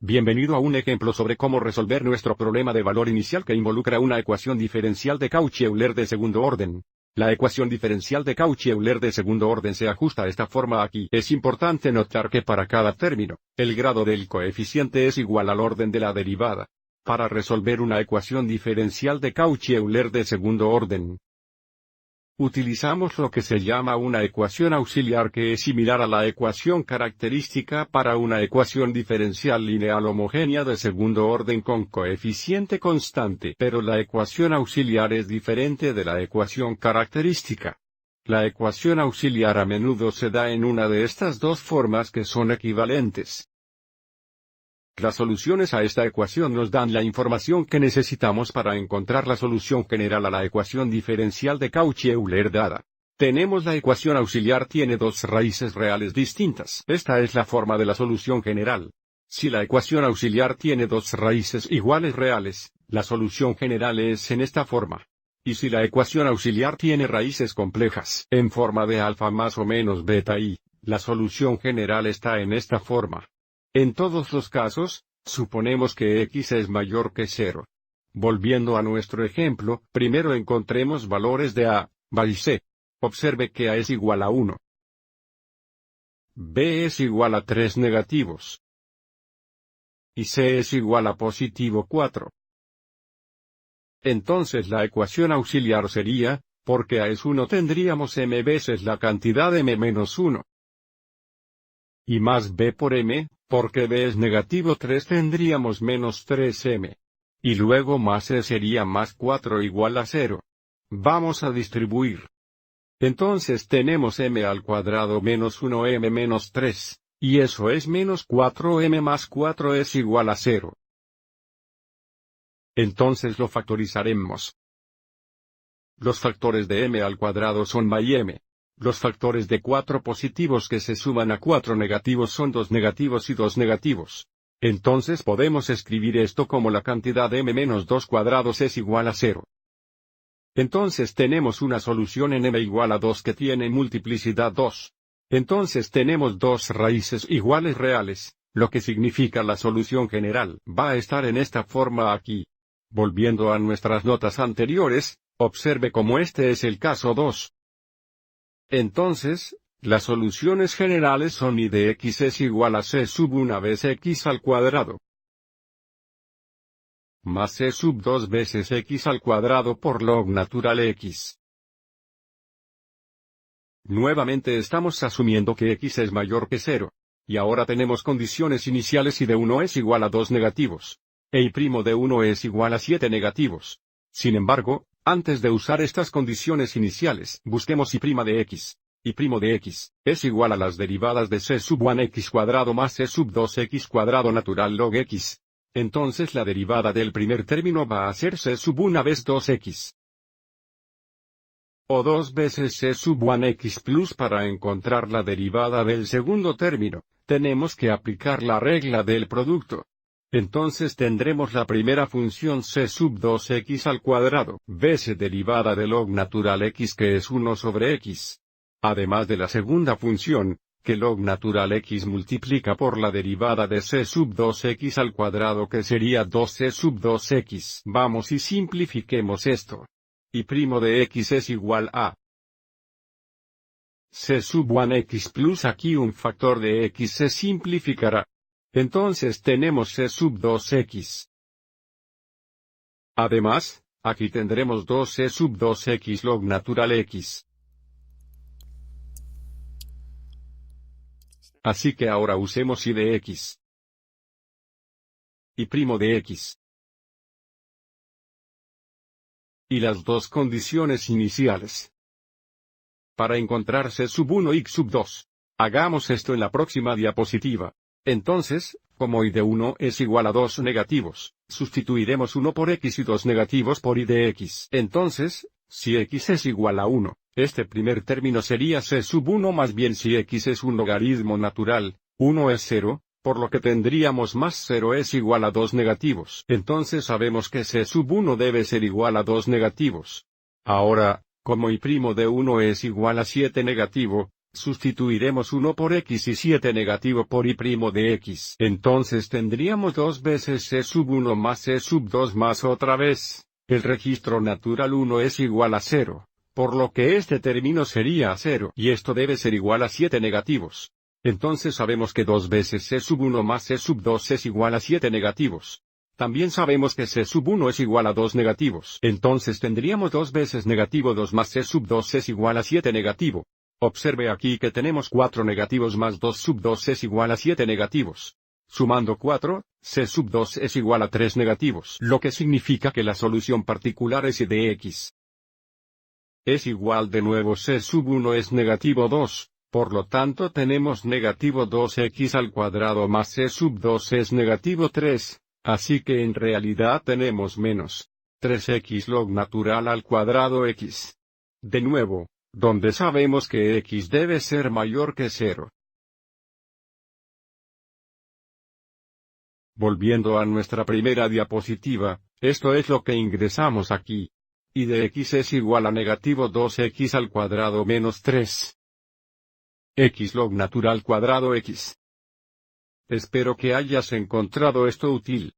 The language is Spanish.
Bienvenido a un ejemplo sobre cómo resolver nuestro problema de valor inicial que involucra una ecuación diferencial de Cauchy-Euler de segundo orden. La ecuación diferencial de Cauchy-Euler de segundo orden se ajusta a esta forma aquí. Es importante notar que para cada término, el grado del coeficiente es igual al orden de la derivada. Para resolver una ecuación diferencial de Cauchy-Euler de segundo orden, utilizamos lo que se llama una ecuación auxiliar que es similar a la ecuación característica para una ecuación diferencial lineal homogénea de segundo orden con coeficiente constante. Pero la ecuación auxiliar es diferente de la ecuación característica. La ecuación auxiliar a menudo se da en una de estas dos formas que son equivalentes. Las soluciones a esta ecuación nos dan la información que necesitamos para encontrar la solución general a la ecuación diferencial de Cauchy-Euler dada. Tenemos la ecuación auxiliar tiene dos raíces reales distintas. Esta es la forma de la solución general. Si la ecuación auxiliar tiene dos raíces iguales reales, la solución general es en esta forma. Y si la ecuación auxiliar tiene raíces complejas en forma de alfa más o menos beta y, la solución general está en esta forma. En todos los casos, suponemos que x es mayor que 0. Volviendo a nuestro ejemplo, primero encontremos valores de a, b y c. Observe que a es igual a 1. B es igual a 3 negativos. Y c es igual a positivo 4. Entonces la ecuación auxiliar sería, porque a es 1 tendríamos m veces la cantidad m menos 1. Y más b por m, porque b es negativo 3 tendríamos menos 3m. Y luego más e sería más 4 igual a 0. Vamos a distribuir. Entonces tenemos m al cuadrado menos 1m menos 3, y eso es menos 4m más 4 es igual a 0. Entonces lo factorizaremos. Los factores de m al cuadrado son m y m. Los factores de 4 positivos que se suman a 4 negativos son 2 negativos y 2 negativos. Entonces podemos escribir esto como la cantidad m menos 2 cuadrados es igual a 0. Entonces tenemos una solución en m igual a 2 que tiene multiplicidad 2. Entonces tenemos dos raíces iguales reales, lo que significa la solución general va a estar en esta forma aquí. Volviendo a nuestras notas anteriores, observe cómo este es el caso 2. Entonces, las soluciones generales son y de x es igual a c sub 1 vez x al cuadrado. Más c sub 2 veces x al cuadrado por log natural x. Nuevamente estamos asumiendo que x es mayor que 0. Y ahora tenemos condiciones iniciales y de 1 es igual a 2 negativos. Y' de 1 es igual a 7 negativos. Sin embargo, antes de usar estas condiciones iniciales, busquemos y' de x. Y' de x es igual a las derivadas de c sub 1x cuadrado más c sub 2x cuadrado natural log x. Entonces la derivada del primer término va a ser c sub 1 vez 2x. O 2 veces c sub 1x plus. Para encontrar la derivada del segundo término, tenemos que aplicar la regla del producto. Entonces tendremos la primera función c sub 2x al cuadrado, veces derivada de log natural x que es 1 sobre x. Además de la segunda función, que log natural x multiplica por la derivada de c sub 2x al cuadrado que sería 2c sub 2x. Vamos y simplifiquemos esto. Y' de x es igual a c sub 1x plus aquí un factor de x se simplificará. Entonces tenemos c sub 2x. Además, aquí tendremos 2c sub 2x log natural x. Así que ahora usemos y de x. Y' de x. Y las dos condiciones iniciales. Para encontrar c sub 1 y sub 2. Hagamos esto en la próxima diapositiva. Entonces, como y de 1 es igual a 2 negativos, sustituiremos 1 por x y 2 negativos por y de x. Entonces, si x es igual a 1, este primer término sería c sub 1 más bien si x es un logaritmo natural, 1 es 0, por lo que tendríamos más 0 es igual a 2 negativos. Entonces sabemos que c sub 1 debe ser igual a 2 negativos. Ahora, como y' de 1 es igual a 7 negativo, Sustituiremos 1 por x y 7 negativo por y' de x. Entonces tendríamos 2 veces c sub 1 más c sub 2 más otra vez. El registro natural 1 es igual a 0, por lo que este término sería 0 y esto debe ser igual a 7 negativos. Entonces sabemos que 2 veces c sub 1 más c sub 2 es igual a 7 negativos. También sabemos que c sub 1 es igual a 2 negativos. Entonces tendríamos 2 veces negativo 2 más c sub 2 es igual a 7 negativo. Observe aquí que tenemos 4 negativos más 2 sub 2 es igual a 7 negativos. Sumando 4, c sub 2 es igual a 3 negativos, lo que significa que la solución particular es y de x es igual de nuevo c sub 1 es negativo 2, por lo tanto tenemos negativo 2x al cuadrado más c sub 2 es negativo 3, así que en realidad tenemos menos 3x log natural al cuadrado x. De nuevo, donde sabemos que x debe ser mayor que 0. Volviendo a nuestra primera diapositiva, esto es lo que ingresamos aquí. Y de x es igual a negativo 2x al cuadrado menos 3. X log natural cuadrado x. Espero que hayas encontrado esto útil.